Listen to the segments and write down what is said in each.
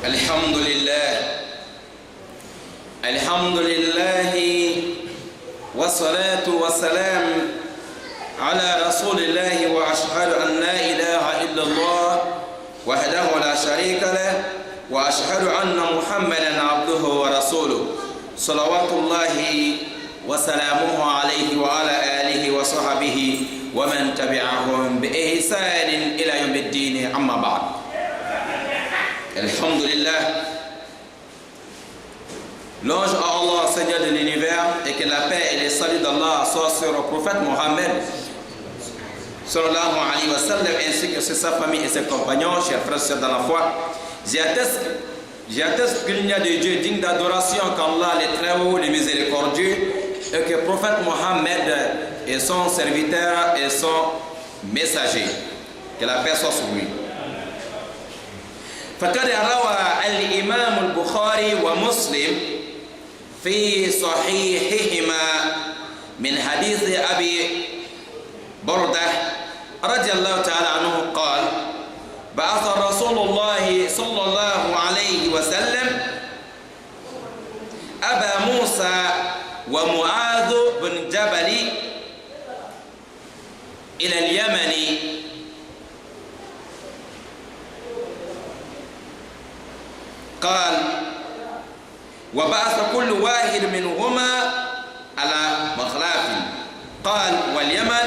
الحمد لله والصلاة والسلام على رسول الله وأشهد أن لا إله إلا الله وحده لا شريك له وأشهد أن محمدا عبده ورسوله صلوات الله وسلامه عليه وعلى آله وصحبه ومن تبعهم بإحسان إلى يوم الدين أما بعد. Alhamdulillah. Louange à Allah, Seigneur de l'univers, et que la paix et les saluts d'Allah soient sur le prophète Mohammed sallallahu alayhi wa sallam, ainsi que sur sa famille et ses compagnons, chers frères et sœurs dans la foi. J'atteste qu'il n'y a de Dieu digne d'adoration qu'Allah, les très hauts, les miséricordieux, et que le prophète Mohammed est son serviteur et son messager. Que la paix soit sur lui. فقد روى الإمام البخاري ومسلم في صحيحهما من حديث أبي بردة رضي الله تعالى عنه قال: بعث رسول الله صلى الله عليه وسلم أبا موسى ومعاذ بن جبل إلى اليمن قال: وبعث كل واحد منهما على مخلاف. قال: واليمن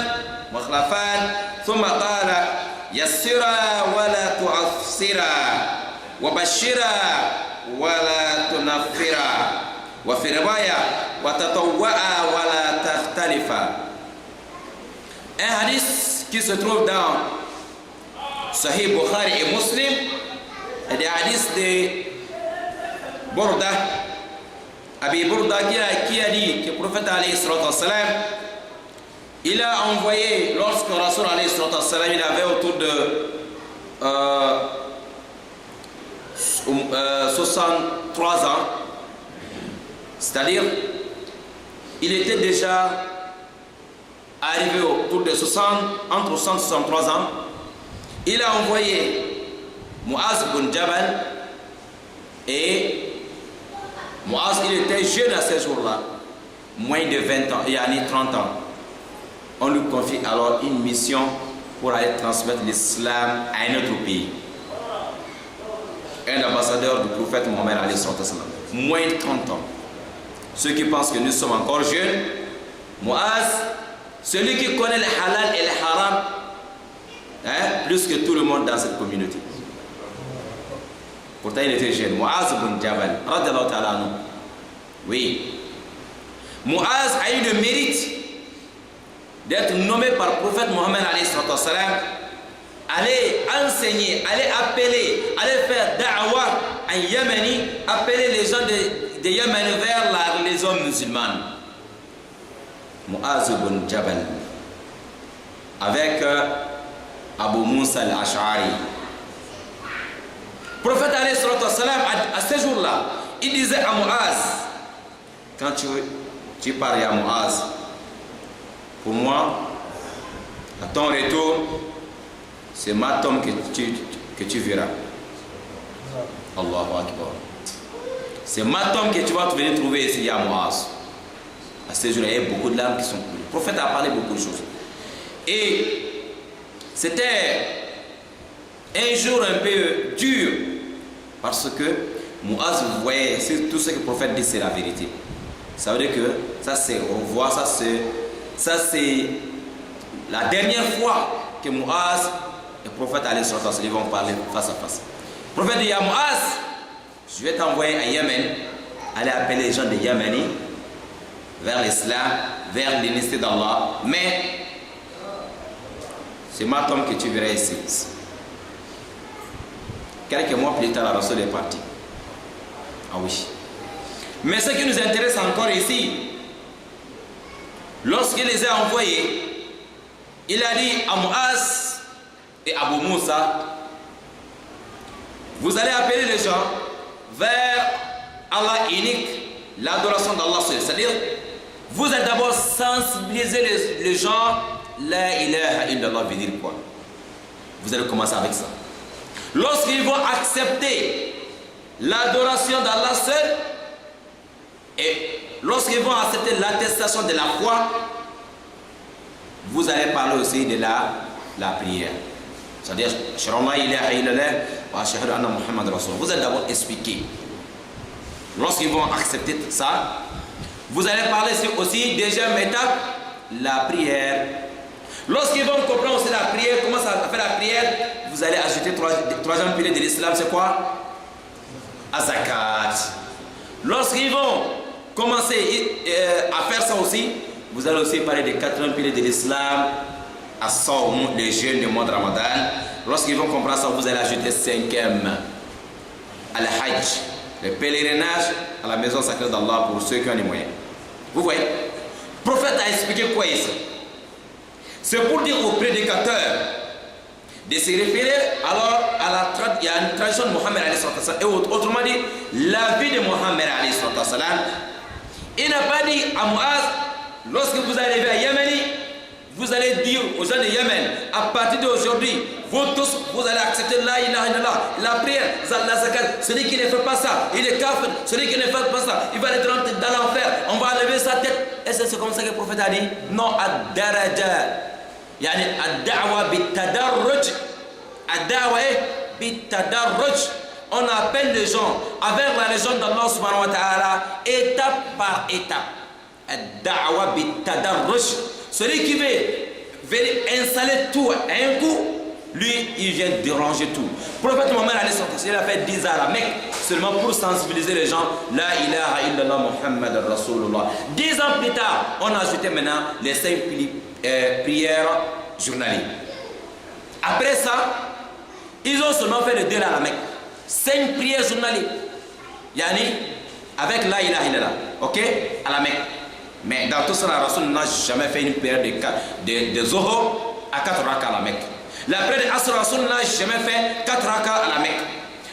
مخلفان. ثم قال: يسرا ولا تعسرا وبشرا ولا تنفرا وفي رواية وتطوعا ولا تختلفا. Un hadith qui se trouve dans Sahih Bukhari et Muslim et des hadiths de Burda, Abi Burda qui a dit que le prophète alayhi salatu wassalam, il a envoyé, lorsque Rasul alayhi salatu wassalam, il avait autour de 63 ans, c'est-à-dire il était déjà arrivé autour de entre 60 et 63 ans, il a envoyé Muaz bin Jabal, et Muaz, il était jeune à ce jour-là, moins de 20 ans, il y a 30 ans. On lui confie alors une mission pour aller transmettre l'islam à un autre pays. Un ambassadeur du prophète Mohammed, moins de 30 ans. Ceux qui pensent que nous sommes encore jeunes, Muaz, celui qui connaît le halal et le haram, plus que tout le monde dans cette communauté. Pourtant, il était jeune. Muaz bin Jabal, radiyallahu ta'ala anhu. Oui. Muaz a eu le mérite d'être nommé par le prophète Mohammed alayhi salatu wassalam, aller enseigner, aller appeler, aller faire da'wah en Yémeni, appeler les gens de Yémen vers la religion musulmane. Muaz bin Jabal, avec Abu Musa al-Ash'ari. Le prophète alayhi salatu wassalam, à ce jour-là, il disait à Muaz, quand tu parles à Muaz, pour moi, à ton retour, c'est ma tombe que tu verras. Allahu Akbar. C'est ma tombe que tu vas venir trouver ici à Muaz. À ce jour-là, il y a beaucoup de larmes qui sont coulées. Le prophète a parlé beaucoup de choses. Et c'était un jour un peu dur, parce que Muaz voyait tout ce que le prophète dit, c'est la vérité. Ça veut dire que ça c'est, on voit ça c'est la dernière fois que Muaz et le prophète vont parler face à face. Le prophète dit à Muaz, je vais t'envoyer à Yémen, aller appeler les gens de Yémeni vers l'islam, vers l'unité d'Allah, mais c'est ma tombe que tu verras ici. Quelques mois plus tard, la Rasul est parti. Ah oui. Mais ce qui nous intéresse encore ici, lorsqu'il les a envoyés, il a dit à Muaz et Abu Musa, vous allez appeler les gens vers Allah unique, l'adoration d'Allah, c'est-à-dire vous allez d'abord sensibiliser les gens, la ilaha illallah veut dire quoi? Vous allez commencer avec ça. Lorsqu'ils vont accepter l'adoration d'Allah seul. Et lorsqu'ils vont accepter l'attestation de la foi, vous allez parler aussi de la prière. C'est-à-dire, vous allez d'abord expliquer. Lorsqu'ils vont accepter ça, vous allez parler aussi, deuxième étape, la prière. Lorsqu'ils vont comprendre aussi la prière, comment ça fait la prière, vous allez ajouter troisième pilier de l'islam, c'est quoi? Azakat. Lorsqu'ils vont commencer à faire ça aussi, vous allez aussi parler des quatrième piliers de l'islam, à Sawm, les jeûnes du mois de Ramadan. Lorsqu'ils vont comprendre ça, vous allez ajouter cinquième, Al-Hajj, le pèlerinage à la maison sacrée d'Allah pour ceux qui ont les moyens. Vous voyez, le prophète a expliqué quoi ici? C'est pour dire aux prédicateurs de se référer alors il y a une tradition de Mohammed et autrement dit, la vie de Mohammed. Il n'a pas dit à Muaz, lorsque vous arrivez à Yémeni, vous allez dire aux gens de Yémen, à partir d'aujourd'hui, vous tous, vous allez accepter la ilaha illallah, la prière, la zakat. Celui qui ne fait pas ça, il est kafir. Celui qui ne fait pas ça, il va être dans l'enfer. On va enlever sa tête. Et c'est comme ça que le prophète a dit, non, ad-daraja. Yani ad-da'wa bit-tadarruj. Ad-da'wa bit-tadarruj. On appelle les gens avec la religion d'Allah subhanahu wa ta'ala, étape par étape. Ad-da'wa bit-tadarruj. Celui qui veut installer tout à un coup, lui, il vient déranger tout. Le prophète Mohammed il a fait 10 ans à la Mecque seulement pour sensibiliser les gens. La ilaha illallah Muhammad Rasulullah. 10 ans plus tard, on a ajouté maintenant les 5 prières journalières. Après ça, ils ont seulement fait le 2 à la Mecque. 5 prières journalières. Yani, avec la ilaha illallah. Ok? À la Mecque. Mais dans tout ça, la Rasul n'a jamais fait une prière de Zohor à 4 rakas à la Mecque. La prière de Asr, Rasul n'a jamais fait 4 rakas à la Mecque.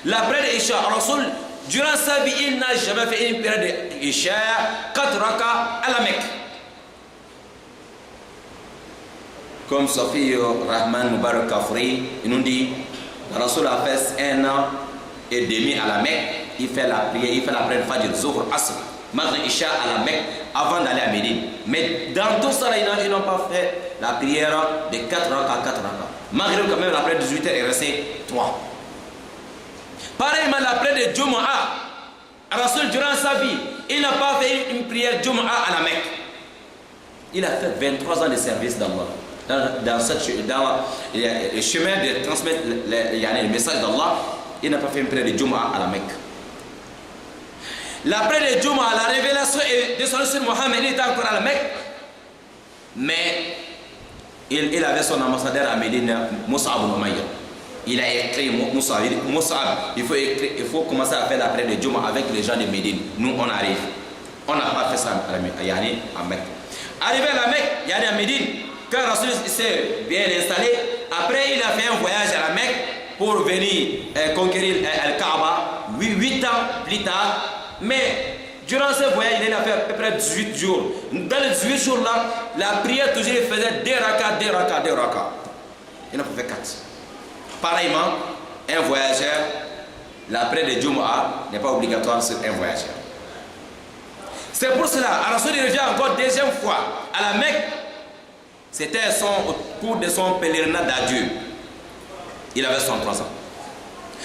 La prière de Isha, Rasul, durant sa vie, il n'a jamais fait une prière de Isha 4 rakas à la Mecque. Comme Sophie Rahman Mubarak Kafri, il nous dit, Rasul a fait 1 an et demi à la Mecque. Il fait la prière, il fait la prière de Fajr, Zohor, Asr, Maghrib, Isha à la Mecque avant d'aller à Médine. Mais dans tout ça, ils n'ont pas fait la prière de 4 rakas à 4 rakas. Maghrib, quand même, la prière de 18h est restée 3. Pareillement, la prière de Jumu'ah, Rasul, durant sa vie, il n'a pas fait une prière Jumu'ah à la Mecque. Il a fait 23 ans de service d'Allah. Dans le chemin de transmettre le message d'Allah, il n'a pas fait une prière de Jumu'ah à la Mecque. L'après de Jumu'ah, la révélation de son Seigneur Mohammed, il était encore à la Mecque. Mais il avait son ambassadeur à Médine, Moussa ibn Umayya. Il a écrit Moussa, il faut commencer à faire la prière de Jumu'ah avec les gens de Médine. Nous, on arrive. On n'a pas fait ça à Mecque. Arrivé à la Mecque, Yani à Médine, quand Rasul s'est bien installé, après il a fait un voyage à la Mecque pour venir conquérir Al-Kaaba 8 ans plus tard. Mais durant ce voyage, il a fait à peu près 18 jours. Dans les 18 jours-là, la prière toujours il faisait 2 rakas. Il n'a pas fait 4. Pareillement, un voyageur, la prière de Jumu'ah n'est pas obligatoire sur un voyageur. C'est pour cela, Rasul revient encore deuxième fois à la Mecque. C'était au cours de son pèlerinage d'adieu. Il avait 63 ans.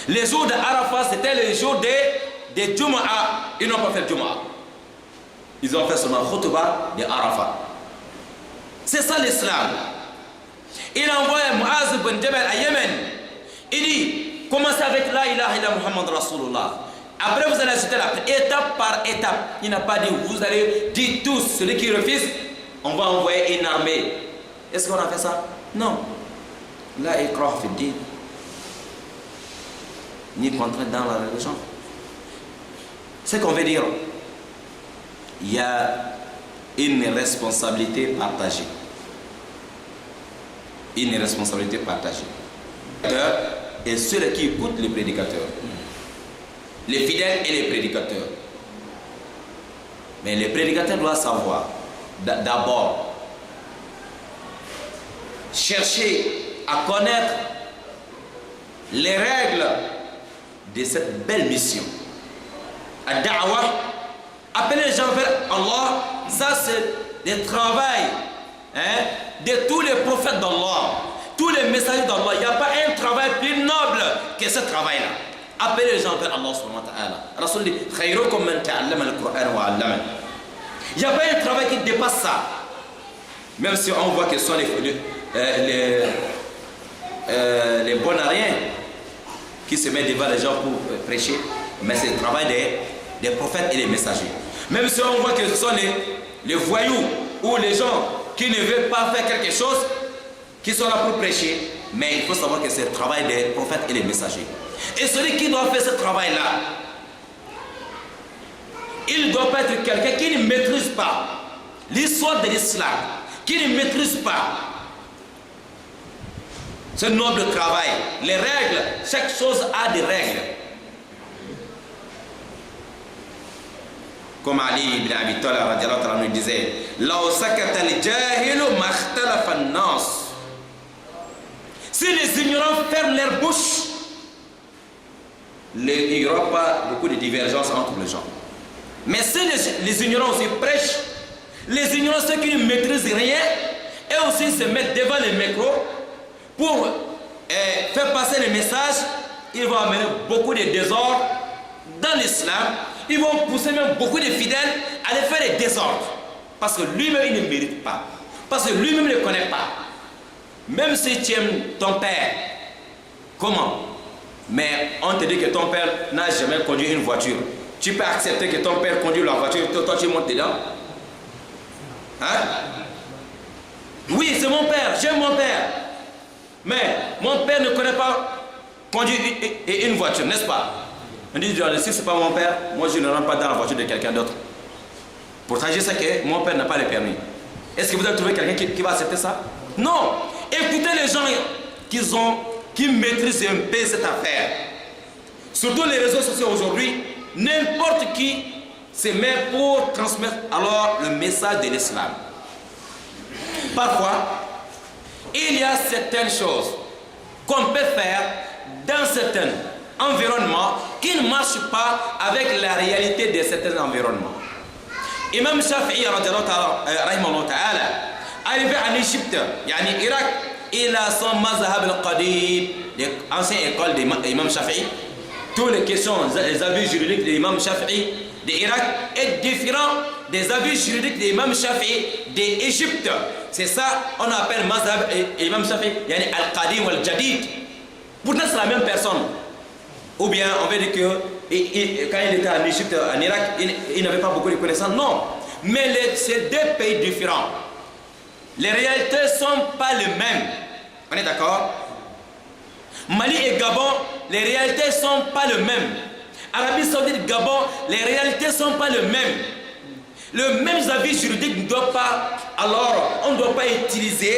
Les jours de Arafat, c'était les jours de Jumu'ah. Ils n'ont pas fait Jumu'ah. Ils ont fait seulement Khutbah de Arafat. C'est ça l'islam. Il a envoyé Muaz ibn Jabal à Yémen. Il dit, commencez avec la ilaha illallah Muhammad Rasulullah. Après vous allez ajouter la étape par étape. Il n'a pas dit, vous allez dire tous, celui qui refuse, on va envoyer une armée. Est-ce qu'on a fait ça? Non. La ikrah fi din. Ni contrainte dans la religion. Ce qu'on veut dire, il y a une responsabilité partagée. Une responsabilité partagée. Et ceux qui écoutent les prédicateurs. Les fidèles et les prédicateurs. Mais les prédicateurs doivent savoir, d'abord, chercher à connaître les règles de cette belle mission. ad-da'wa, appeler les gens vers Allah, ça c'est le travail de tous les prophètes d'Allah, tous les messagers d'Allah. Il n'y a pas un travail plus noble que ce travail-là. Appeler les gens vers Allah subhanahu wa ta'ala. Rasul dit khayrukum man ta'allama al-Qur'an wa 'allama. Il n'y a pas un travail qui dépasse ça. Même si on voit que ce sont les bonariens qui se mettent devant les gens pour prêcher, mais c'est le travail des prophètes et des messagers. Même si on voit que ce sont les voyous ou les gens qui ne veulent pas faire quelque chose, qui sont là pour prêcher, mais il faut savoir que c'est le travail des prophètes et des messagers. Et celui qui doit faire ce travail-là, il ne doit pas être quelqu'un qui ne maîtrise pas l'histoire de l'islam, qui ne maîtrise pas ce noble travail, les règles. Chaque chose a des règles. Comme Ali ibn Abi Talib disait, Law sakata al-jahilu ma ikhtalafa an-nas. Si les ignorants ferment leur bouche, il n'y aura pas beaucoup de divergences entre les gens. Mais si les ignorants aussi prêchent, les ignorants, ceux qui ne maîtrisent rien, et aussi se mettent devant les micros pour faire passer les messages, ils vont amener beaucoup de désordre dans l'islam. Ils vont pousser même beaucoup de fidèles à aller faire des désordres. Parce que lui-même, il ne mérite pas. Parce que lui-même ne connaît pas. Même si tu aimes ton père, comment? Mais on te dit que ton père n'a jamais conduit une voiture. Tu peux accepter que ton père conduit la voiture, toi tu montes dedans? Hein? Oui, c'est mon père, j'aime mon père. Mais mon père ne connaît pas conduire une voiture, n'est-ce pas? On dit, si ce n'est pas mon père, moi je ne rentre pas dans la voiture de quelqu'un d'autre. Pourtant je sais que mon père n'a pas le permis. Est-ce que vous avez trouvé quelqu'un qui va accepter ça? Non. Écoutez les gens qui maîtrisent un peu cette affaire. Surtout les réseaux sociaux aujourd'hui, n'importe qui se met pour transmettre alors le message de l'islam. Parfois, il y a certaines choses qu'on peut faire dans certains environnements qui ne marchent pas avec la réalité de certains environnements. Imam Shafi'i arrivé en Égypte, yani Irak, il a son mazhab al-qadim, l'ancienne école d'Imam Shafi'i. Toutes les questions, les avis juridiques de l'imam Shafi'i d'Irak est différent des avis juridiques de l'imam Shafi'i d'Égypte. C'est ça on appelle mazhab imam Shafi'i, yani al-qadim wal-jadid. Pourtant c'est la même personne. Ou bien on veut dire que quand il était en Égypte, en Irak, il n'avait pas beaucoup de connaissances. Non, mais c'est deux pays différents. Les réalités ne sont pas les mêmes. On est d'accord? Mali et Gabon, les réalités ne sont pas les mêmes. Arabie Saoudite, Gabon, les réalités ne sont pas les mêmes. Le même avis juridique ne doit pas, alors on ne doit pas utiliser.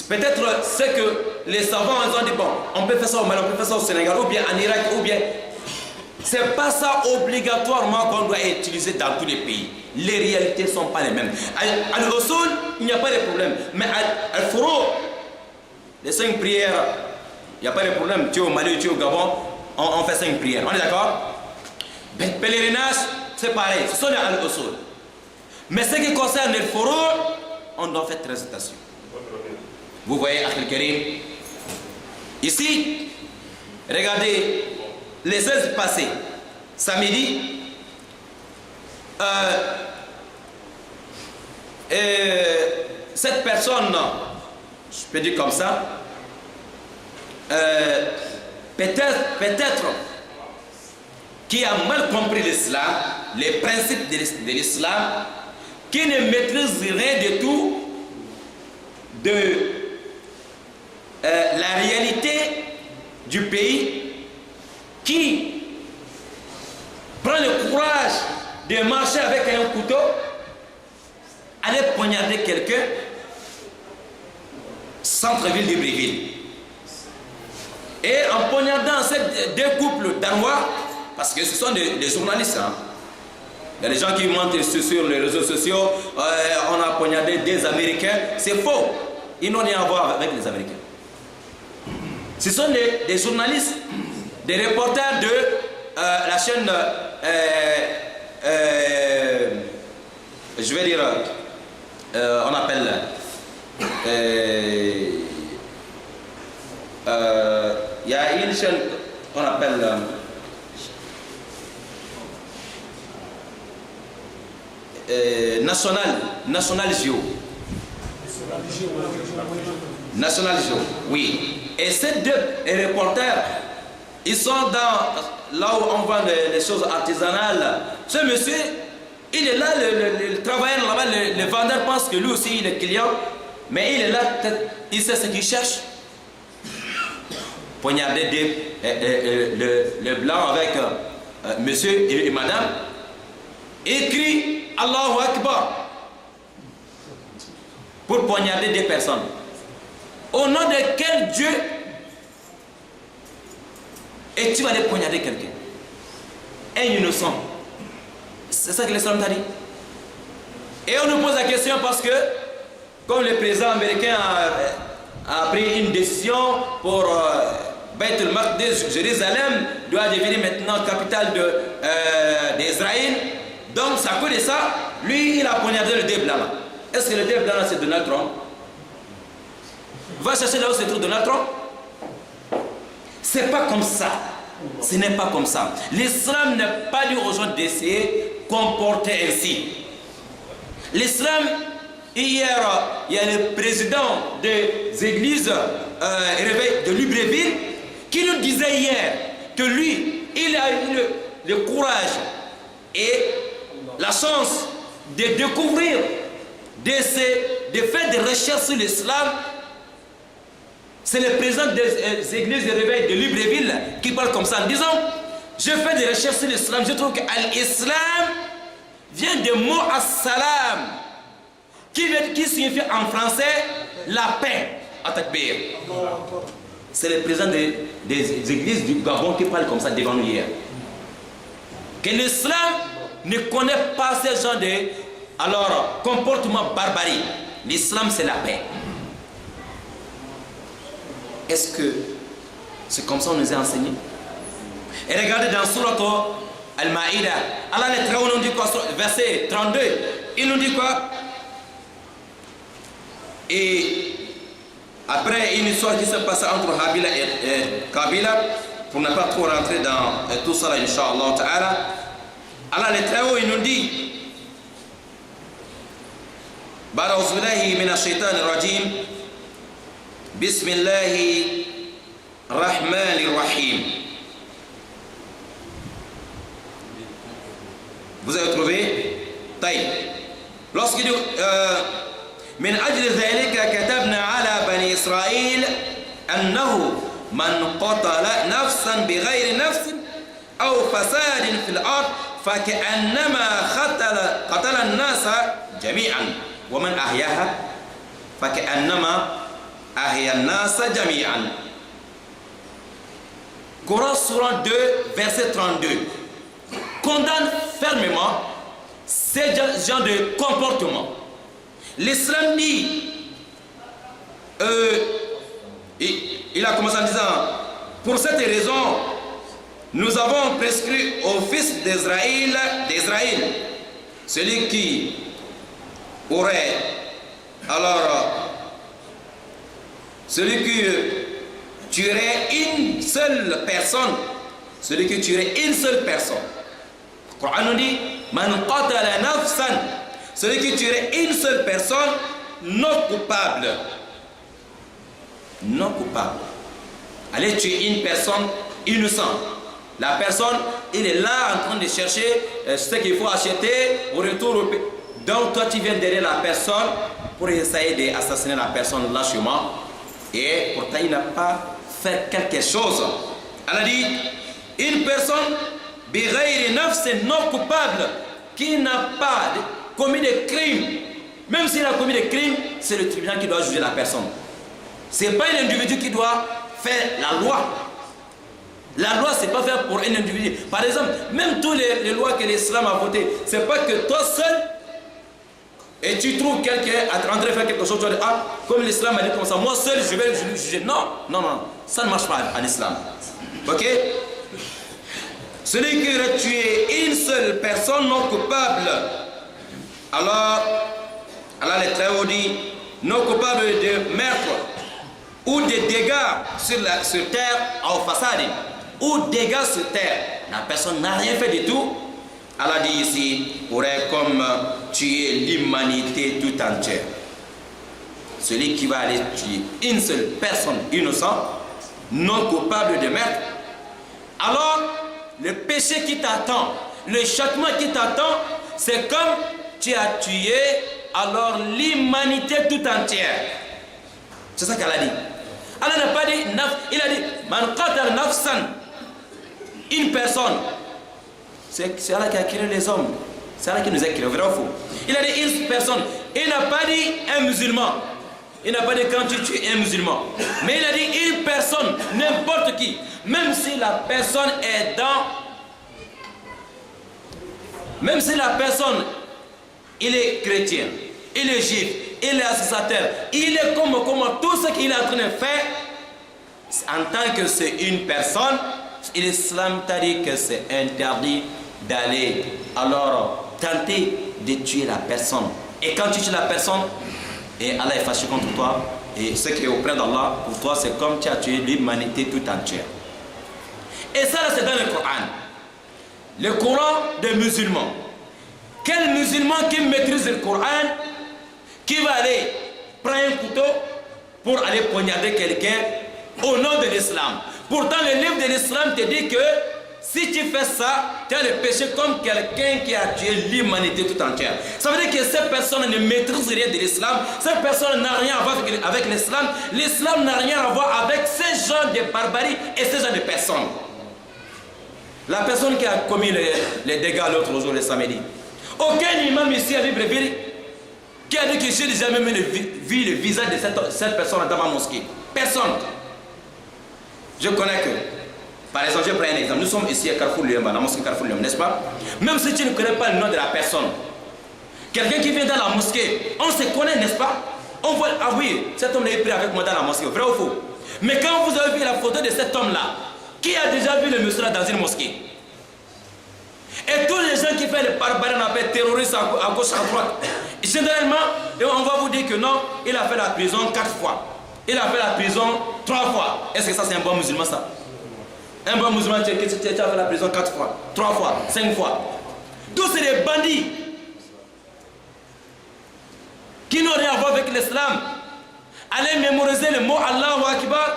Peut-être ce que les savants ont dit, bon, on peut faire ça au Mali, on peut faire ça au Sénégal, ou bien en Irak, ou bien. C'est pas ça obligatoirement qu'on doit utiliser dans tous les pays. Les réalités ne sont pas les mêmes. À l'Usul, il n'y a pas de problème. Mais à Furu, les 5 prières, il n'y a pas de problème. Tu es au Mali, tu es au Gabon, on fait 5 prières. On est d'accord? Pèlerinage, c'est pareil. Ce sont les Al-Usul. Mais ce qui concerne le Furu, on doit faire très attention. Vous voyez, Akhil Karim, ici, regardez, les 16 passés, samedi, cette personne, je peux dire comme ça, peut-être qui a mal compris l'islam, les principes de l'islam, qui ne maîtrise rien du tout de la réalité du pays, qui prend le courage de marcher avec un couteau, aller poignarder quelqu'un, centre-ville de Libreville. Et en poignardant ces deux couples danois, parce que ce sont des journalistes, hein. Il y a des gens qui montent sur les réseaux sociaux, on a poignardé des Américains, c'est faux. Ils n'ont rien à voir avec les Américains. Ce sont des journalistes, des reporters de la chaîne je vais dire, on appelle, il y a une chaîne qu'on appelle National Geo. National Geo, oui. Et ces deux reporters, ils sont dans là où on vend les choses artisanales. Ce monsieur, il est là, le travailleur là-bas, le vendeur pense que lui aussi il est client, mais il est là, il sait ce qu'il cherche. Poignarder le blanc avec monsieur et madame, écrit Allahu Akbar pour poignarder des personnes. Au nom de quel Dieu et tu vas aller poignarder quelqu'un? Un innocent. C'est ça que l'Islam t'a dit. Et on nous pose la question parce que, comme le président américain a pris une décision pour Beit el-Maqdis, Jérusalem doit devenir maintenant capitale d'Israël. Donc, c'est à cause de ça, lui, il a poignardé le deux blanc là. Est-ce que le deux blanc là, c'est Donald Trump? Va chercher là où se trouve Donald Trump. C'est pas comme ça. Ce n'est pas comme ça. L'islam n'est pas dit aux gens d'essayer de comporter ainsi. L'islam, hier, il y a le président des églises réveil de Libreville qui nous disait hier que lui, il a eu le courage et la chance de découvrir, de faire des recherches sur l'islam. C'est le président des églises de réveil de Libreville qui parle comme ça en disant: je fais des recherches sur l'islam, je trouve que l'islam vient du mot as-salam qui signifie en français la paix. Atakbir. C'est le président des églises du Gabon qui parle comme ça devant nous hier. Que l'islam ne connaît pas ces gens de comportement barbarie. L'islam c'est la paix. Est-ce que c'est comme ça qu'on nous a enseigné? Et regardez dans Surat Al-Ma'ida, Allah nous dit quoi, verset 32, il nous dit quoi? Et après une histoire qui s'est passée entre Habila et Kabila, pour ne pas trop rentrer dans tout ça, Inch'Allah Ta'ala, Allah il nous dit: Ba'udhu billahi minash shaitanir rajim. Bismillahi Rahmanir Rahim. Vous avez trouvé? Taïb. Lorsqu'il dit من أجل ذلك كتبنا على بني إسرائيل أنه من قتل نفسا بغير نفس أو فساد في الأرض فكأنما قتل الناس جميعا ومن أحياها فكأنما أحيا الناس جميعا. Coran Sourate 2 verset 32 condamne fermement ces genres de comportement. L'islam dit, il a commencé en disant: pour cette raison, nous avons prescrit au fils d'Israël, celui qui aurait, celui qui tuerait une seule personne, celui qui tuerait une seule personne. Le Coran nous dit: Man qatala nafsan, celui qui tuerait une seule personne non coupable. Non coupable. Allez tuer une personne innocente. La personne, il est là en train de chercher ce qu'il faut acheter au retour au pays. Donc toi tu viens derrière la personne pour essayer d'assassiner la personne lâchement. Et pourtant il n'a pas fait quelque chose. Elle a dit: une personne bighayri nafsin non coupable qui n'a pas commis de crime, même s'il a commis des crimes, c'est le tribunal qui doit juger la personne. Ce n'est pas un individu qui doit faire la loi. La loi, ce n'est pas fait pour un individu. Par exemple, même toutes les lois que l'islam a votées, ce n'est pas que toi seul, et tu trouves quelqu'un en train de faire quelque chose, tu vas dire: ah, comme l'islam a dit comme ça, moi seul, je vais le juger. Non, non, non, ça ne marche pas en islam. Ok? celui qui aurait tué une seule personne non coupable, alors Allah le Très-Haut dit, non coupable de meurtre ou de dégâts sur terre, au façade, ou dégâts sur terre, la personne n'a rien fait du tout. Allah dit ici, aurait comme tuer l'humanité tout entière. Celui qui va aller tuer une seule personne innocente, non coupable de meurtre, alors le péché qui t'attend, le châtiment qui t'attend, c'est comme tu as tué alors l'humanité tout entière. C'est ça qu'Allah dit. Allah n'a pas dit naf, il a dit man qatal nafsan, une personne. C'est Allah qui a créé les hommes. C'est Allah qui nous a créés, vrai ou faux? Il a dit une personne. Il n'a pas dit un musulman. Il n'a pas dit quand tu tues un musulman. Mais il a dit une personne, n'importe qui. Même si la personne est même si la personne, il est chrétien, il est juif, il est associateur, il est comme tout ce qu'il est en train de faire, en tant que c'est une personne, l'islam t'a dit que c'est interdit d'aller alors tenter de tuer la personne. Et quand tu tues la personne, et Allah est fâché contre toi, et ce qui est auprès d'Allah, pour toi, c'est comme tu as tué l'humanité tout entière. Et ça, c'est dans le Coran. Le Coran des musulmans. Quel musulman qui maîtrise le Coran, qui va aller prendre un couteau pour aller poignarder quelqu'un au nom de l'islam? Pourtant, le livre de l'islam te dit que si tu fais ça, tu as le péché comme quelqu'un qui a tué l'humanité tout entière. Ça veut dire que cette personne ne maîtrise rien de l'islam. Cette personne n'a rien à voir avec l'islam. L'islam n'a rien à voir avec ces genres de barbarie et ces genres de personnes. La personne qui a commis les dégâts l'autre jour, le samedi. Aucun imam ici à Libreville qui a dit que j'ai déjà même vu le visage de cette personne dans ma mosquée. Personne. Je connais que, par exemple, je prends un exemple. Nous sommes ici à Carrefour Liamba, la mosquée Carrefour Liamba, n'est-ce pas? Même si tu ne connais pas le nom de la personne, quelqu'un qui vient dans la mosquée, on se connaît, n'est-ce pas? On voit, ah oui, cet homme est pris avec moi dans la mosquée, vrai ou faux? Mais quand vous avez vu la photo de cet homme-là, qui a déjà vu le monsieur là dans une mosquée? Et tous les gens qui font le barbarie, on appelle terroristes à gauche, à droite. Généralement, on va vous dire que non, il a fait la prison 4 fois. Il a fait la prison 3 fois. Est-ce que ça c'est un bon musulman ça? Un bon musulman, tu as fait la prison 4 fois, 3 fois, 5 fois. Tous c'est des bandits qui n'ont rien à voir avec l'islam. Allez mémoriser le mot Allahu Akbar,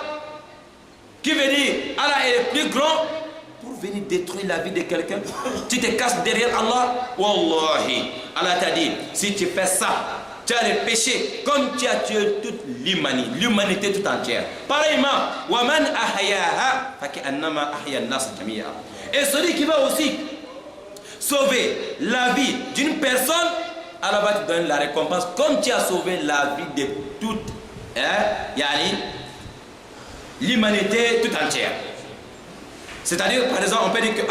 qui veut dire Allah est le plus grand, pour venir détruire la vie de quelqu'un. Tu te casses derrière Allah. Wallahi, Allah t'a dit, si tu fais ça, tu as le péché comme tu as tué toute l'humanité tout entière. Pareillement, وَمَنْ أَحْيَاهَا فَكَأَنَّمَا أَحْيَا النَّاسَ جَمِيعًا. Et celui qui va aussi sauver la vie d'une personne, Allah va te donner la récompense comme tu as sauvé la vie de toute l'humanité tout entière. C'est-à-dire, par exemple, on peut dire que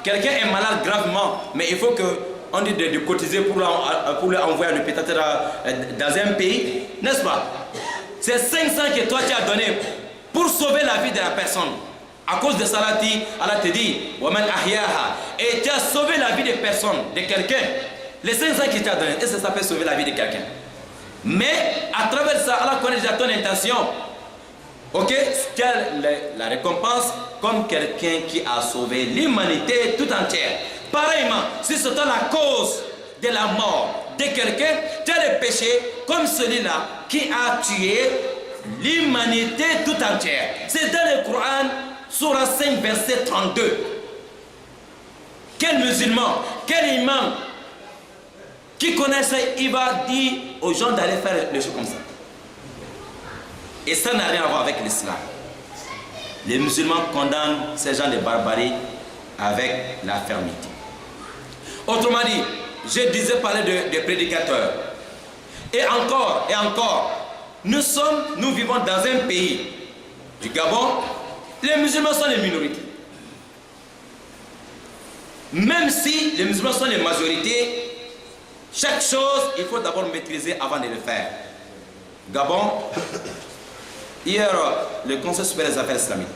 quelqu'un est malade gravement, mais il faut qu'on dit de cotiser pour lui envoyer un hôpital dans un pays, n'est-ce pas? C'est 500 que toi tu as donné pour sauver la vie de la personne. À cause de ça, Allah te dit, وَمَنْ أَحْيَاهَا. Et tu as sauvé la vie de personne, de quelqu'un. Les 500 que tu as donné, est-ce que ça peut sauver la vie de quelqu'un? Mais à travers ça, Allah connaît déjà ton intention. Ok, tu as la récompense comme quelqu'un qui a sauvé l'humanité tout entière. Pareillement, si c'est la cause de la mort de quelqu'un, tu as le péché comme celui-là qui a tué l'humanité tout entière. C'est dans le Coran, Surah 5, verset 32. Quel musulman, quel imam qui connaît ça, il va dire aux gens d'aller faire les choses comme ça. Et ça n'a rien à voir avec l'islam. Les musulmans condamnent ces gens de barbarie avec la fermeté. Autrement dit, je disais parler de prédicateurs. Et encore, nous vivons dans un pays du Gabon, les musulmans sont les minorités. Même si les musulmans sont les majorités, chaque chose, il faut d'abord maîtriser avant de le faire. Gabon, hier, le Conseil supérieur des affaires islamiques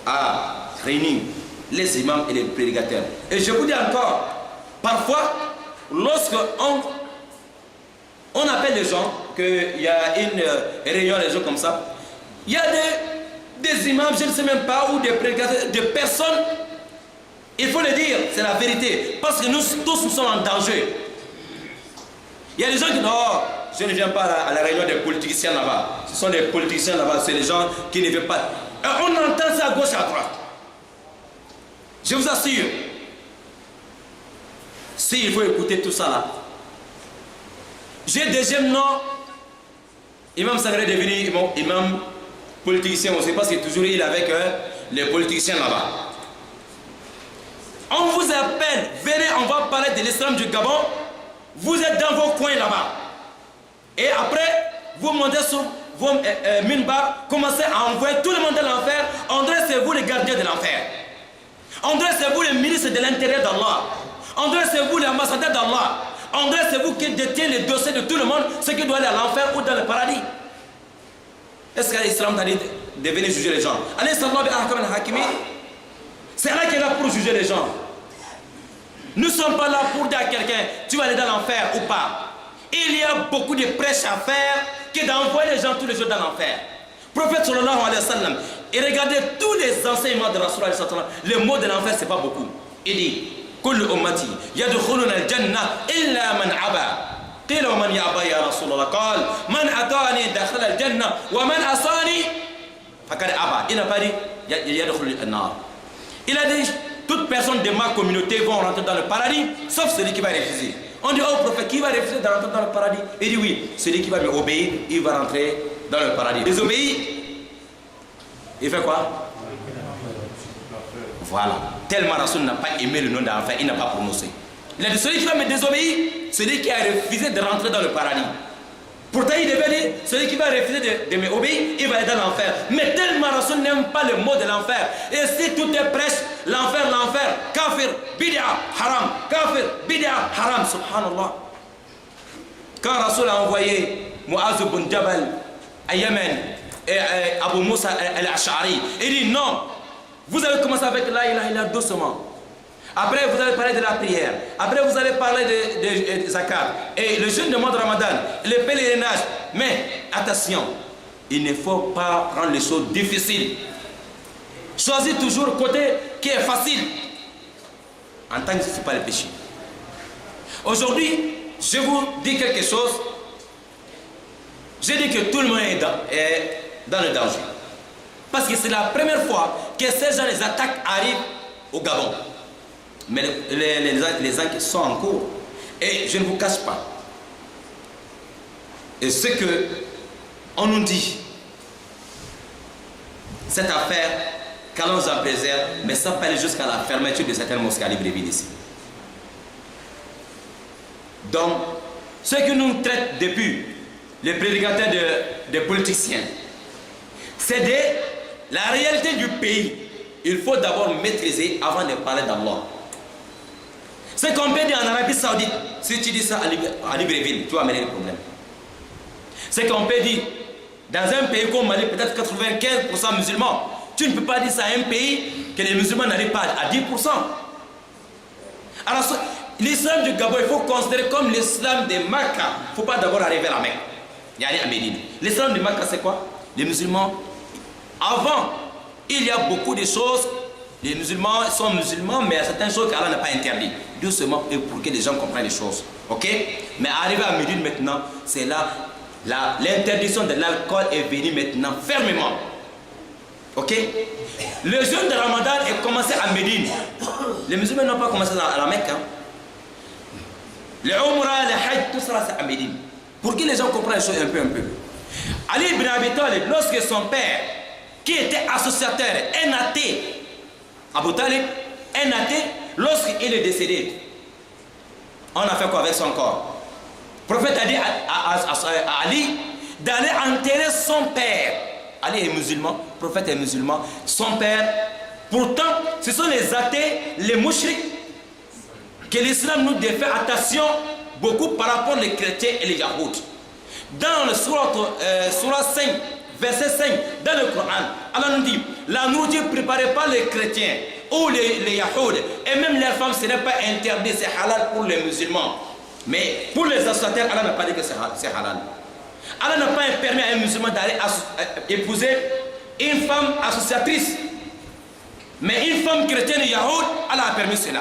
a réuni les imams et les prédicateurs. Et je vous dis encore, parfois, lorsque on appelle les gens, qu'il y a une réunion, des gens comme ça, il y a des imams, je ne sais même pas, ou des prédicateurs, des personnes, il faut le dire, c'est la vérité, parce que nous tous nous sommes en danger. Il y a des gens qui disent, oh, je ne viens pas à la réunion des politiciens là-bas. Ce sont des politiciens là-bas, c'est les gens qui ne viennent pas. Et on entend ça à gauche et à droite. Je vous assure, s'il faut écouter tout ça là, j'ai deuxième nom, Imam Sangaré est devenu imam politicien aussi, parce que toujours il est avec les politiciens là-bas. On vous appelle, venez, on va parler de l'islam du Gabon, vous êtes dans vos coins là-bas. Et après, vous montez sur vos minbars, commencez à envoyer tout le monde dans l'enfer. On dirait c'est vous les gardiens de l'enfer. On dirait c'est vous les ministres de l'intérieur d'Allah. On dirait c'est vous les ambassadeurs d'Allah. On dirait c'est vous qui détenez les dossiers de tout le monde, ceux qui doivent aller à l'enfer ou dans le paradis. Est-ce que l'islam t'a dit de venir juger les gens? C'est là qu'il est là pour juger les gens. Nous ne sommes pas là pour dire à quelqu'un, tu vas aller dans l'enfer ou pas. Il y a beaucoup de prêches à faire que d'envoyer les gens tous les jours dans l'enfer. Prophète sallallahu alayhi wa sallam, et regardez tous les enseignements de Rasulullah sallallahu alayhi wa sallam, le mot de l'enfer c'est pas beaucoup. Il dit, كل أمتي يدخلون الجنة إلا من أبى قيل ومن يأبى يا رسول الله قال من أطاعني دخل الجنة ومن عصاني فقد أبى. Il n'a pas dit يدخل النار. Il a dit toute personne de ma communauté vont rentrer dans le paradis sauf celui qui va refuser. On dit oh prophète, qui va refuser de rentrer dans le paradis? Il dit oui, celui qui va me obéir, il va rentrer dans le paradis. Désobéir, il fait quoi? Voilà. Tellement Rasoul n'a pas aimé le nom d'enfer, il n'a pas prononcé. Il a dit celui qui va me désobéir, celui qui a refusé de rentrer dans le paradis. Pourtant il devait dire celui qui va refuser de me obéir, il va aller dans l'enfer. Mais tellement Rasoul n'aime pas le mot de l'enfer. Et si tout est prêche, l'enfer, kafir, bid'a, haram, kafir, bid'a, haram, subhanallah. Quand Rasoul a envoyé Mu'az ibn Jabal à Yémen et Abu Musa al-Ash'ari, il dit non. Vous allez commencer avec la ilaha illallah doucement. Après, vous allez parler de la prière. Après, vous allez parler de zakat. Et le jeûne de mois de Ramadan, le pèlerinage. Mais attention, il ne faut pas rendre les choses difficiles. Choisis toujours le côté qui est facile. En tant que ce n'est pas le péché. Aujourd'hui, je vous dis quelque chose. Je dis que tout le monde est dans le danger. Parce que c'est la première fois que ces gens, les attaques arrivent au Gabon. Mais les enquêtes sont en cours. Et je ne vous cache pas. Et ce que on nous dit, cette affaire, qu'Allah nous en préserve, mais ça peut aller jusqu'à la fermeture de certaines mosquées à Libreville ici. Donc, ce que nous traite depuis les prédicateurs des politiciens, c'est la réalité du pays. Il faut d'abord maîtriser avant de parler d'Allah. Ce qu'on peut dire en Arabie Saoudite, si tu dis ça à Libreville, tu vas amener des problèmes. Ce qu'on peut dire dans un pays comme Mali, peut-être 95% musulmans, tu ne peux pas dire ça à un pays que les musulmans n'arrivent pas à 10%. Alors, l'islam du Gabon, il faut considérer comme l'islam de Makka. Il ne faut pas d'abord arriver à la Mecque. Yani à Médine. L'islam de Makka, c'est quoi? Les musulmans, avant, il y a beaucoup de choses. Les musulmans sont musulmans, mais il y a certaines choses qu'Allah n'a pas interdites. Doucement, et pour que les gens comprennent les choses. Ok? Mais arrivé à Médine maintenant, c'est là, l'interdiction de l'alcool est venue maintenant fermement. Ok? Le jeûne de Ramadan est commencé à Médine. Les musulmans n'ont pas commencé à la Mecque. Hein? Le Umrah, le Hajj, tout ça c'est à Médine. Pour que les gens comprennent les choses un peu. Ali ibn Abi Talib, lorsque son père, qui était associateur, un athée, Abu Talib, un athée, lorsqu'il est décédé, on a fait quoi avec son corps? Le prophète a dit à Ali d'aller enterrer son père. Ali est musulman, le prophète est musulman, son père. Pourtant, ce sont les athées, les mouchriks, que l'islam nous fait attention beaucoup par rapport aux chrétiens et les yahoud. Dans le surah 5, verset 5, dans le Coran, Allah nous dit, la nourriture préparée par les chrétiens ou les Yahoud, et même les femmes, ce n'est pas interdit, c'est halal pour les musulmans. Mais pour les associataires, Allah n'a pas dit que c'est halal. Allah n'a pas permis à un musulman d'aller épouser une femme associatrice. Mais une femme chrétienne Yahoud, Allah a permis cela.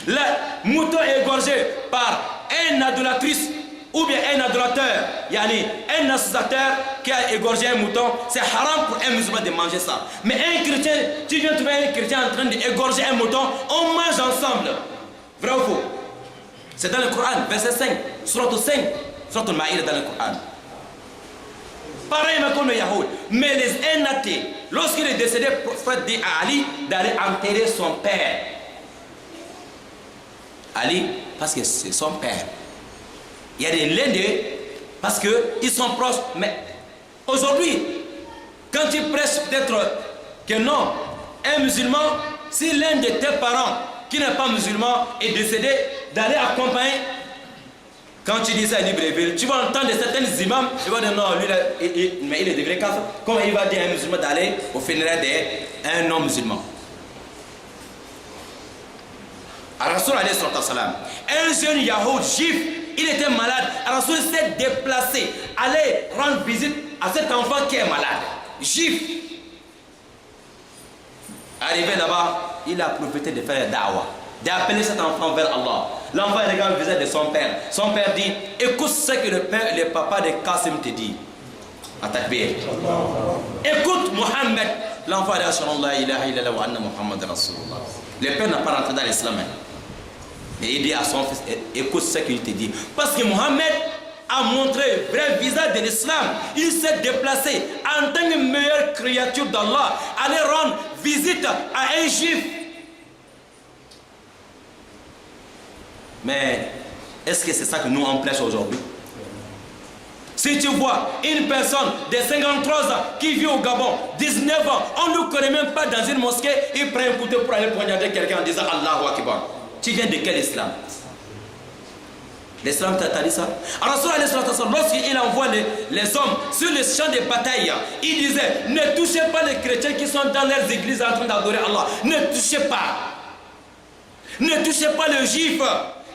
Le mouton égorgé par un idolatrice ou bien un adorateur, yani un associateur qui a égorgé un mouton, c'est haram pour un musulman de manger ça. Mais un chrétien, tu viens trouver un chrétien en train d'égorger un mouton, on mange ensemble. Vrai ou faux? C'est dans le Coran, verset 5, surat 5, surat al-Ma'ida dans le Coran. Pareil comme le Yahoud. Mais les athées, lorsqu'il est décédé, le prophète dit à Ali d'aller enterrer son père. Ali, parce que c'est son père. Il y a des l'un parce qu'ils sont proches. Mais aujourd'hui, quand tu prêches peut-être que non, un musulman, si l'un de tes parents qui n'est pas musulman est décédé, d'aller accompagner. Quand tu dis ça à Libreville, tu vas entendre certains imams, tu vas dire non, lui, mais il est devenu kafir. Comment il va dire à un musulman d'aller au funérailles d'un non-musulman? Rasoul alayhi salam, un jeune Yahoud juif, il était malade. Rasoul s'est déplacé, allait rendre visite à cet enfant qui est malade, juif. Arrivé là-bas, il a profité de faire da'wah, d'appeler cet enfant vers Allah. L'enfant regarde le visage de son père. Son père dit, écoute ce que le papa de Qasim te dit. Atakbir. Écoute Mohammed. L'enfant dit, Ashhadu ilaha illallah wa anna Muhammad Rasulullah. Le père n'a pas rentré dans l'islam. Mais il dit à son fils, écoute ce qu'il te dit. Parce que Mohammed a montré le vrai visage de l'islam. Il s'est déplacé en tant que meilleure créature d'Allah, aller rendre visite à un juif. Mais est-ce que c'est ça que nous on prêche aujourd'hui? Si tu vois une personne de 53 ans qui vit au Gabon, 19 ans, on ne nous connaît même pas dans une mosquée, il prend un couteau pour aller poignarder quelqu'un en disant Allahu Akbar. Tu viens de quel islam? L'islam t'a dit ça? Alors, lorsqu'il envoie les hommes sur les champs de bataille, il disait, ne touchez pas les chrétiens qui sont dans leurs églises en train d'adorer Allah. Ne touchez pas. Ne touchez pas les juifs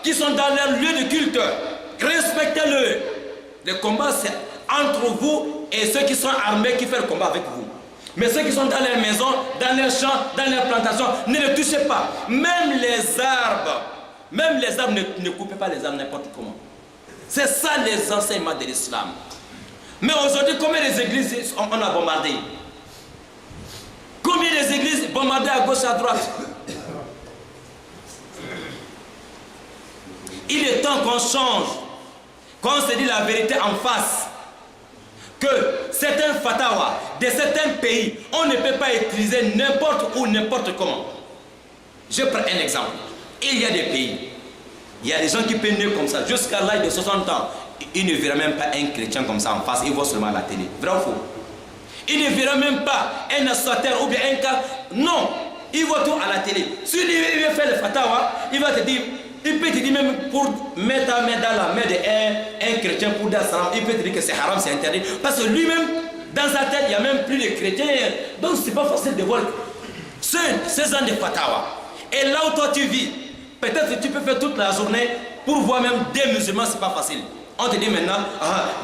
qui sont dans leur lieu de culte. Respectez-le. Le combat, c'est entre vous et ceux qui sont armés qui font le combat avec vous. Mais ceux qui sont dans leurs maisons, dans leurs champs, dans leurs plantations, ne les touchez pas. Même les arbres, ne coupez pas les arbres n'importe comment. C'est ça les enseignements de l'islam. Mais aujourd'hui, combien les églises on a bombardé? Combien les églises bombardées à gauche, à droite? Il est temps qu'on change, qu'on se dit la vérité en face. Que certains fatwas de certains pays, on ne peut pas utiliser n'importe où, n'importe comment. Je prends un exemple. Il y a des pays, il y a des gens qui peuvent naître comme ça, jusqu'à l'âge de 60 ans. Ils ne verront même pas un chrétien comme ça en face, ils voient seulement la télé. Vrai ou faux? Ils ne verront même pas un associateur ou bien un cas. Non, ils voient tout à la télé. Si lui veut faire le fatwa, il va te dire, il peut te dire même pour mettre ta main dans la main d'un chrétien pour dire salam, il peut te dire que c'est haram, c'est interdit. Parce que lui-même, dans sa tête, il n'y a même plus de chrétiens. Donc c'est pas facile de voir ces gens de fatwa. Et là où toi tu vis, peut-être que tu peux faire toute la journée pour voir même des musulmans, c'est pas facile. On te dit maintenant,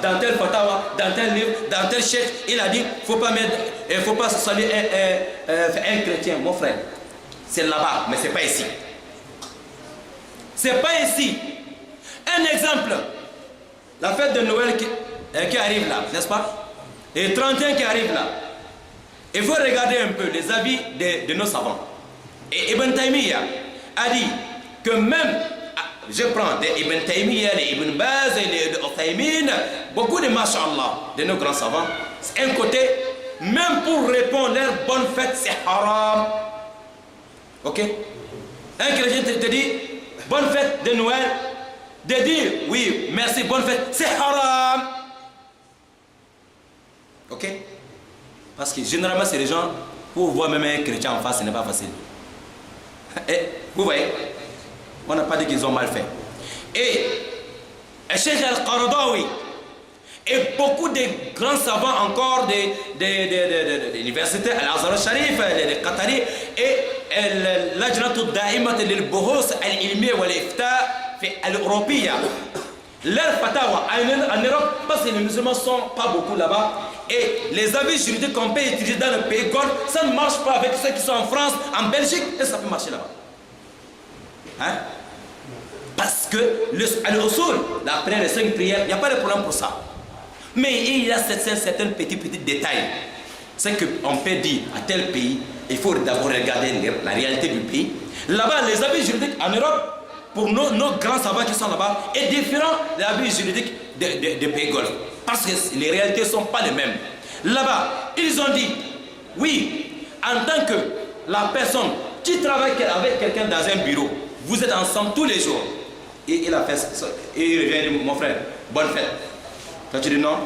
dans tel fatwa, dans tel livre, dans tel cheikh, il a dit, faut pas se saluer un chrétien, mon frère. C'est là-bas, mais c'est pas ici. C'est pas ici. Un exemple, la fête de Noël qui arrive là, n'est-ce pas? Et le 31 qui arrive là. Il faut regarder un peu les avis de nos savants. Et Ibn Taymiyyah a dit que même, je prends des Ibn Taymiyyah, les Ibn Baz, les Uthaymin, beaucoup de masha'Allah, de nos grands savants, c'est un côté, même pour répondre leur bonne fête, c'est haram. Ok? Un chrétien te dit, bonne fête de Noël, de dire, oui, merci, bonne fête, c'est haram. Ok? Parce que généralement, c'est les gens, pour voir même un chrétien en face, ce n'est pas facile. Et vous voyez, on n'a pas dit qu'ils ont mal fait. Et Cheikh Al-Qaradawi, Et beaucoup de grands savants encore des universités, Al-Azhar al-Sharif, les Qataris, et l'Ajnatu Da'imat lil-Buhus al-Ilmiya wal-Ifta al-Européya. Leur fatawa en Europe, parce que les musulmans ne sont pas beaucoup là-bas, et les avis juridiques qu'on peut utiliser dans le pays Golfe, ça ne marche pas avec ceux qui sont en France, en Belgique, et ça peut marcher là-bas. Hein? Parce que le usul, après les 5 prières, il n'y a pas de problème pour ça. Mais il y a certains petits détails. C'est qu'on peut dire à tel pays, il faut d'abord regarder la réalité du pays. Là-bas, les avis juridiques en Europe, pour nos grands savants qui sont là-bas, est différent des avis juridiques des pays Golfe. Parce que les réalités ne sont pas les mêmes. Là-bas, ils ont dit, oui, en tant que la personne qui travaille avec quelqu'un dans un bureau, vous êtes ensemble tous les jours. Et il a fait ça. Et il revient et dit, mon frère, bonne fête. Toi tu dis non,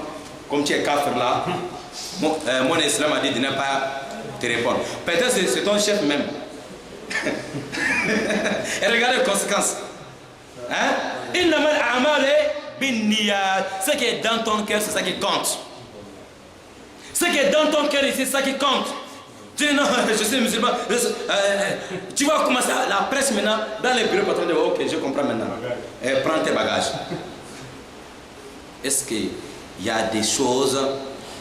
comme tu es kafir là, mon islam a dit de ne pas te répondre. Peut-être c'est ton chef même. Et regardez les conséquences. Hein? Ce qui est dans ton cœur, c'est ça qui compte. Ce qui est dans ton cœur, c'est ça qui compte. Tu dis non, je suis musulman. Tu vois comment ça, la presse maintenant, dans les bureaux, patron dit ok, je comprends maintenant. Prends tes bagages. Est-ce qu'il y a des choses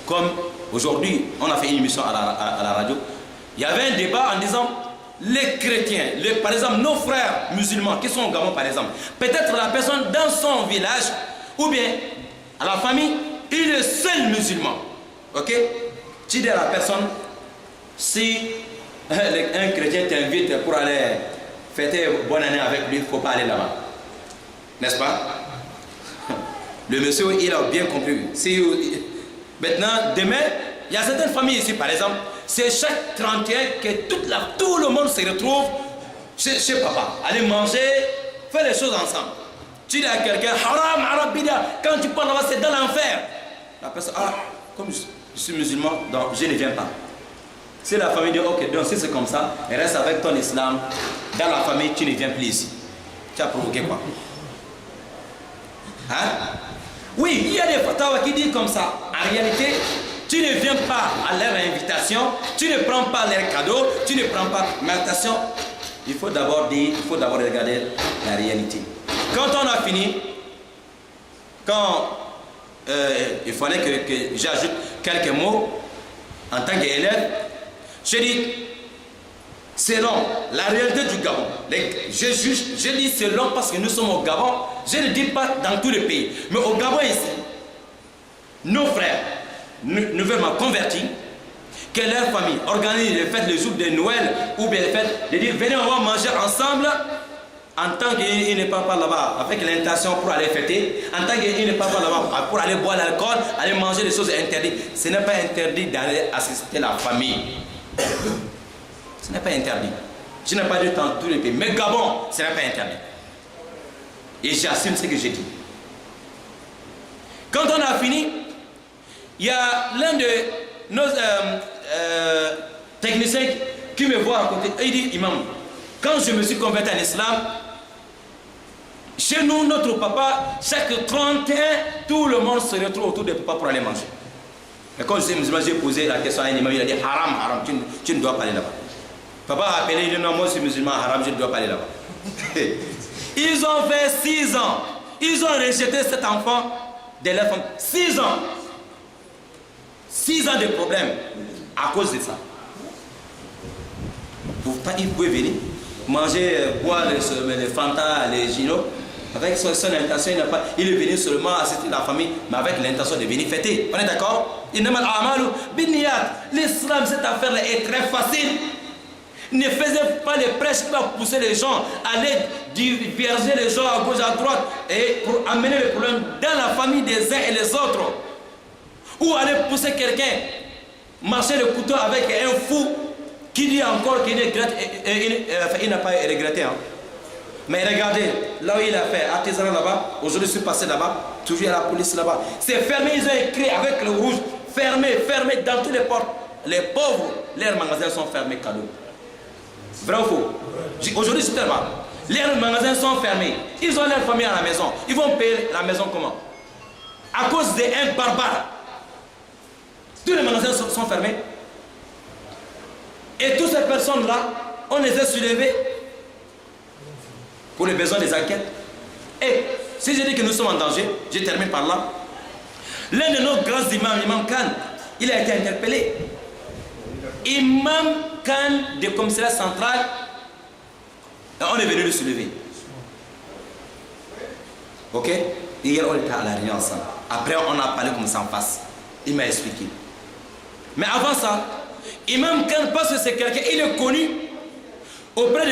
comme aujourd'hui, on a fait une émission à la radio, il y avait un débat en disant les chrétiens, par exemple nos frères musulmans qui sont au Gabon par exemple, peut-être la personne dans son village ou bien à la famille, il est le seul musulman. Ok? Tu dis à la personne, si un chrétien t'invite pour aller fêter bonne année avec lui, il ne faut pas aller là-bas. N'est-ce pas? Le monsieur, il a bien compris. Maintenant, demain, il y a certaines familles ici, par exemple, c'est chaque 31 que tout le monde se retrouve chez papa. Aller manger, faire les choses ensemble. Tu dis à quelqu'un, haram, arabida, quand tu parles là-bas, c'est dans l'enfer. La personne, comme je suis musulman, donc je ne viens pas. Si la famille dit, ok, donc si c'est comme ça, reste avec ton islam, dans la famille, tu ne viens plus ici. Tu as provoqué quoi? Hein? Oui, il y a des fatwas qui disent comme ça. En réalité, tu ne viens pas à leur invitation, tu ne prends pas leur cadeau, tu ne prends pas l'invitation. Il faut d'abord dire, il faut d'abord regarder la réalité. Quand on a fini, il fallait que j'ajoute quelques mots en tant qu'élève, je dis, selon la réalité du Gabon, je dis selon parce que nous sommes au Gabon, je ne dis pas dans tous les pays, mais au Gabon ici, nos frères nouvellement convertis, que leur famille organise les fêtes le jour de Noël ou bien les fêtes, de dire venez on va manger ensemble, en tant qu'il ne part pas là-bas avec l'intention pour aller fêter, en tant qu'il ne part pas là-bas pour aller boire l'alcool, aller manger des choses interdites, ce n'est pas interdit d'aller assister la famille. Ce n'est pas interdit. Je n'ai pas dit dans tous les pays. Mais Gabon, ce n'est pas interdit. Et j'assume ce que j'ai dit. Quand on a fini, il y a l'un de nos techniciens qui me voit à côté. Et il dit, Imam, quand je me suis converti à l'islam, chez nous, notre papa, chaque 31, tout le monde se retrouve autour de papa pour aller manger. Et quand je suis musulman, j'ai posé la question à un imam, il a dit haram, haram, tu ne dois pas aller là-bas. Papa a appelé, il dit non, moi je suis musulman, haram, je ne dois pas aller là-bas. Ils ont fait 6 ans. Ils ont rejeté cet enfant de leur famille. 6 ans. 6 ans de problème à cause de ça. Il pouvait venir manger, boire les Fanta, les Gino. Avec son intention, il est venu seulement assister la famille, mais avec l'intention de venir fêter. On est d'accord? L'islam, cette affaire-là est très facile. Ne faisait pas les prêches qui vont pousser les gens à aller diverger les gens à gauche, à droite, et pour amener le problème dans la famille des uns et des autres. Ou aller pousser quelqu'un, marcher le couteau avec un fou qui dit encore qu'il il n'a pas regretté. Hein. Mais regardez, là où il a fait artisanat là-bas, aujourd'hui je suis passé là-bas, toujours à la police là-bas. C'est fermé, ils ont écrit avec le rouge, fermé, fermé dans toutes les portes. Les pauvres, leurs magasins sont fermés, cadeaux. Vrai ou faux? Aujourd'hui c'est tellement. Leurs magasins sont fermés, ils ont leur famille à la maison. Ils vont payer la maison comment? à cause d'un barbare. Tous les magasins sont fermés. Et toutes ces personnes-là, on les a soulevées pour les besoins des enquêtes. Et si je dis que nous sommes en danger, je termine par là. L'un de nos grands imams, Imam Khan, il a été interpellé. Imam Khan du commissariat central, on est venu le soulever. Ok? Hier, on était à la réunion ensemble. Après, on a parlé comme ça en face. Il m'a expliqué. Mais avant ça, Imam Khan, parce que c'est quelqu'un, il est connu auprès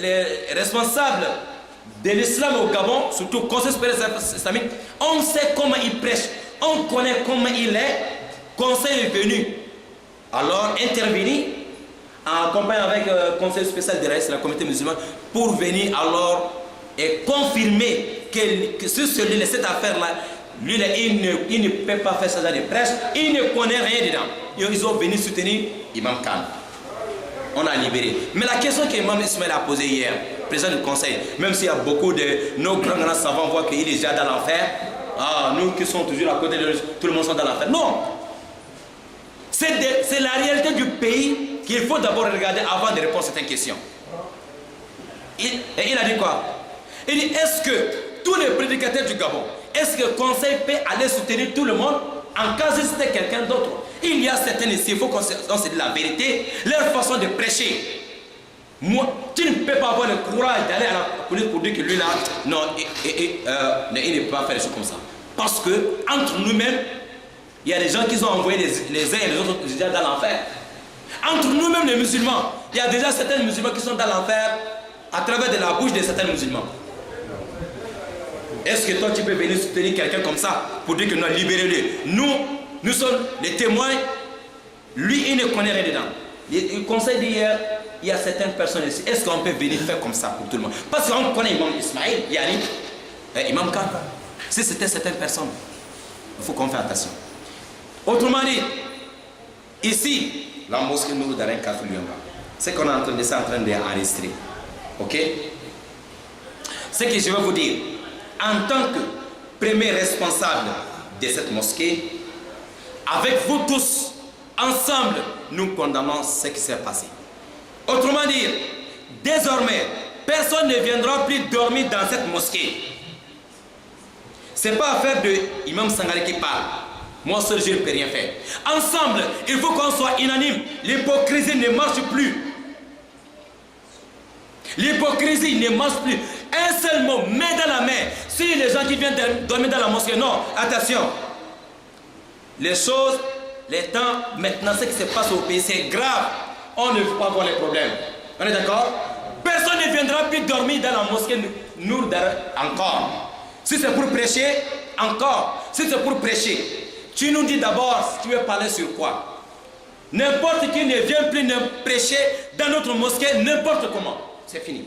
des responsables de l'islam au Gabon, surtout le Conseil supérieur islamique. On sait comment il prêche, on connaît comment il est. Conseil est venu alors intervenir en compagnie avec le Conseil spécial de la communauté musulmane pour venir alors et confirmer que sur cette affaire-là, lui, il ne peut pas faire ça dans les prêches, il ne connaît rien dedans. Ils ont venu soutenir Imam Khan. On a libéré. Mais la question qu'Imam Ismaël a posée hier, président du conseil, même s'il y a beaucoup de nos grands savants voient qu'il est déjà dans l'enfer, nous qui sommes toujours à côté de lui, tout le monde sont dans l'enfer. Non! C'est la réalité du pays qu'il faut d'abord regarder avant de répondre à certaines questions. Et il a dit quoi? Il dit, est-ce que tous les prédicateurs du Gabon, est-ce que le conseil peut aller soutenir tout le monde en cas de c'était quelqu'un d'autre? Il y a certains ici, il faut qu'on se dise la vérité, leur façon de prêcher. Moi, tu ne peux pas avoir le courage d'aller à la police pour dire que lui là, non, il ne peut pas faire des choses comme ça. Parce que entre nous-mêmes, il y a des gens qui ont envoyé les uns et les autres déjà dans l'enfer. Entre nous-mêmes les musulmans, il y a déjà certains musulmans qui sont dans l'enfer à travers de la bouche de certains musulmans. Est-ce que toi tu peux venir soutenir quelqu'un comme ça pour dire que nous libérez-le? Nous sommes les témoins. Lui, il ne connaît rien dedans. Le conseil d'hier, il y a certaines personnes ici. Est-ce qu'on peut venir faire comme ça pour tout le monde? Parce qu'on connaît Imam Ismaël, Yani, Imam Khan. Si c'était certaines personnes, il faut qu'on fasse attention. Autrement dit, ici, la mosquée Nour Darin Kafouliamba, c'est qu'on est en train d'enregistrer. Ok? Ce que je vais vous dire, en tant que premier responsable de cette mosquée, avec vous tous, ensemble, nous condamnons ce qui s'est passé. Autrement dit, désormais, personne ne viendra plus dormir dans cette mosquée. Ce n'est pas affaire de Imam Sangaré qui parle. Moi seul, je ne peux rien faire. Ensemble, il faut qu'on soit unanime. L'hypocrisie ne marche plus. L'hypocrisie ne marche plus. Un seul mot, main dans la main. Si les gens qui viennent dormir dans la mosquée, non, attention. Les choses, les temps, maintenant, ce qui se passe au pays, c'est grave. On ne veut pas voir les problèmes. On est d'accord? Personne ne viendra plus dormir dans la mosquée Nour Darin encore. Si c'est pour prêcher, encore. Si c'est pour prêcher, tu nous dis d'abord si tu veux parler sur quoi. N'importe qui ne vient plus ne prêcher dans notre mosquée, n'importe comment. C'est fini.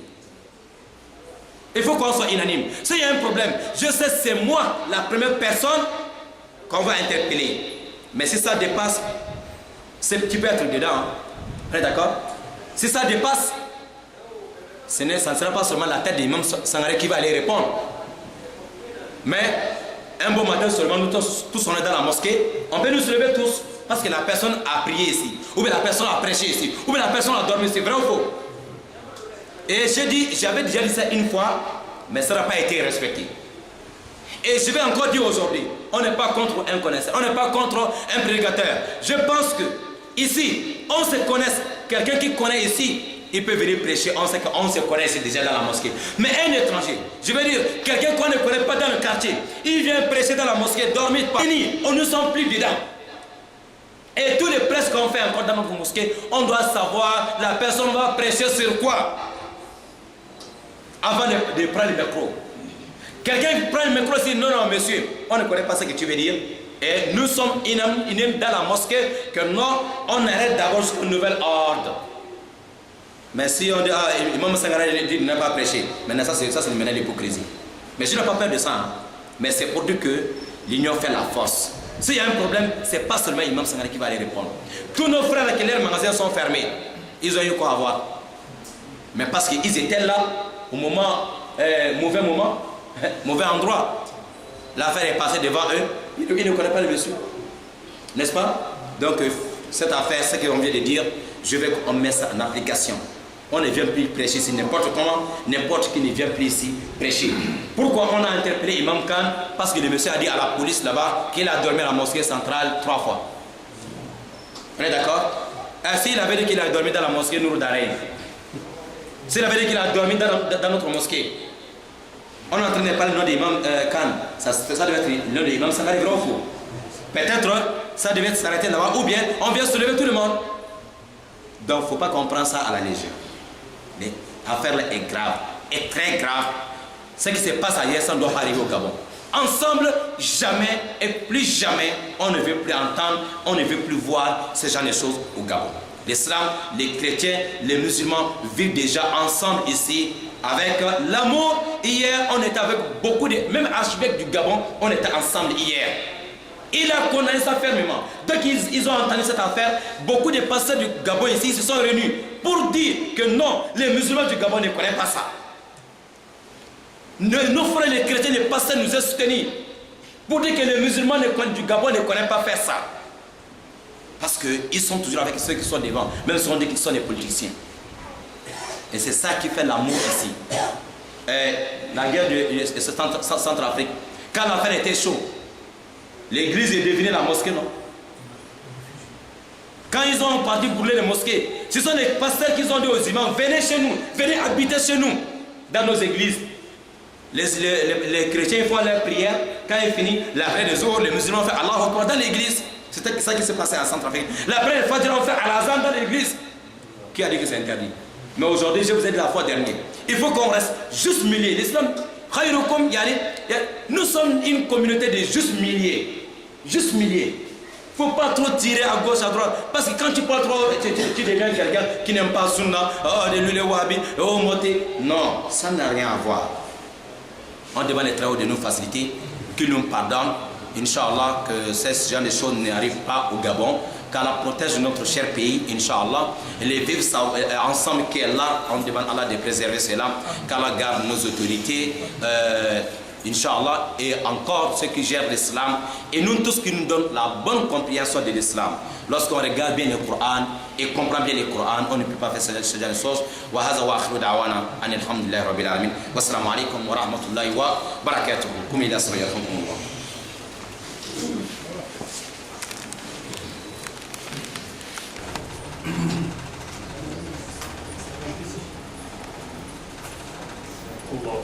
Il faut qu'on soit unanime. S'il y a un problème, je sais c'est moi la première personne qu'on va interpeller. Mais si ça dépasse, tu peux être dedans. Hein. Vous êtes d'accord? Si ça dépasse, ça ne sera pas seulement la tête de l'imam Sangaré qui va aller répondre. Mais un beau matin seulement, nous tous on est dans la mosquée, on peut nous soulever tous parce que la personne a prié ici, ou bien la personne a prêché ici, ou bien la personne a dormi ici, vrai ou faux? Et j'avais déjà dit ça une fois, mais ça n'a pas été respecté. Et je vais encore dire aujourd'hui, on n'est pas contre un connaisseur, on n'est pas contre un prédicateur. Je pense que ici, on se connaît, quelqu'un qui connaît ici, il peut venir prêcher, on sait qu'on se connaît ici déjà dans la mosquée. Mais un étranger, je veux dire, quelqu'un qu'on ne connaît pas dans le quartier, il vient prêcher dans la mosquée, dormir, pas fini, on ne sent plus dedans. Et tous les prêches qu'on fait encore dans notre mosquée, on doit savoir la personne va prêcher sur quoi avant de prendre le micro. Quelqu'un qui prend le micro et dit non, non, monsieur, on ne connaît pas ce que tu veux dire. Et nous sommes unanimes dans la mosquée que non, on arrête d'abord jusqu'au nouvel ordre. Mais si on dit, Imam Sangaré dit ne pas prêcher, maintenant ça c'est maintenant l'hypocrisie. Mais je n'ai pas peur de ça. Hein. Mais c'est pour dire que l'union fait la force. S'il y a un problème, ce n'est pas seulement Imam Sangaré qui va aller répondre. Tous nos frères qui leurs magasins sont fermés, ils ont eu quoi à voir. Mais parce qu'ils étaient là au moment, mauvais endroit. l'affaire est passée devant eux, ils ne connaissent pas le monsieur. N'est-ce pas? Donc, cette affaire, ce qu'on vient de dire, je veux qu'on mette ça en application. On ne vient plus prêcher ici n'importe comment, n'importe qui ne vient plus ici prêcher. Pourquoi on a interpellé Imam Khan? Parce que le monsieur a dit à la police là-bas qu'il a dormi à la mosquée centrale 3 fois. On est d'accord? S'il avait dit qu'il a dormi dans la mosquée Nour Darein, s'il avait dit qu'il a dormi dans notre mosquée, on est en train de parler le nom d'Imam Khan, ça devait être le nom d'Imam Sangari, vrai ou faux? Peut-être ça devait s'arrêter là-bas, ou bien on vient soulever tout le monde. Donc il ne faut pas qu'on prenne ça à la légère. L'affaire là est grave, est très grave. Ce qui se passe ailleurs, ça ne doit pas arriver au Gabon. Ensemble, jamais et plus jamais, on ne veut plus entendre, on ne veut plus voir ce genre de choses au Gabon. L'islam, les chrétiens, les musulmans vivent déjà ensemble ici avec l'amour. Hier, on était avec beaucoup de... Même archevêque du Gabon, on était ensemble hier. Il a condamné ça fermement. Donc ils ont entendu cette affaire. Beaucoup de pasteurs du Gabon ici se sont réunis pour dire que non, les musulmans du Gabon ne connaissent pas ça. Nos frères les chrétiens, les pasteurs nous ont soutenus pour dire que les musulmans du Gabon ne connaissent pas faire ça. Parce qu'ils sont toujours avec ceux qui sont devant, même si on dit qu'ils sont des politiciens. Et c'est ça qui fait l'amour ici. La guerre de Centrafrique, quand l'affaire était chaude, l'église est devenue la mosquée, non? Quand ils ont parti brûler les mosquées, ce sont les pasteurs qui ont dit aux imams, venez chez nous, venez habiter chez nous, dans nos églises. Les chrétiens font leur prière, quand ils finissent, la prière des jours, les musulmans font Allah Akbar dans l'église. C'était ça qui s'est passé en Centrafrique. La prière des Fajr, on fait Al-Azan dans l'église. Qui a dit que c'est interdit? Mais aujourd'hui, je vous ai dit la fois dernière, il faut qu'on reste juste milliers. L'islam, nous sommes une communauté de juste milliers. Juste milliers. Il ne faut pas trop tirer à gauche, à droite. Parce que quand tu parles trop, tu deviens quelqu'un qui n'aime pas Sunna, de l'huile Wahhabi, Moté. Non, ça n'a rien à voir. On demande les travaux de nous faciliter, qu'ils nous pardonnent. Inch'Allah, que ce genre de choses n'arrivent pas au Gabon. Qu'Allah protège notre cher pays, Inch'Allah. Et les vivre ensemble, qu'Allah, on demande à Allah de préserver cela. Qu'Allah garde nos autorités. Inch'Allah, et encore ceux qui gèrent l'islam, et nous tous qui nous donnent la bonne compréhension de l'islam. Lorsqu'on regarde bien le Coran et comprend bien le Coran, on ne peut pas faire ce genre de choses. Wa hadha wa akhiru da'wana anil hamdulillahi rabbil alamin. Wassalamu alaikum wa rahmatullahi wa barakatuh. Kum ila sirayyakumullah. Allah.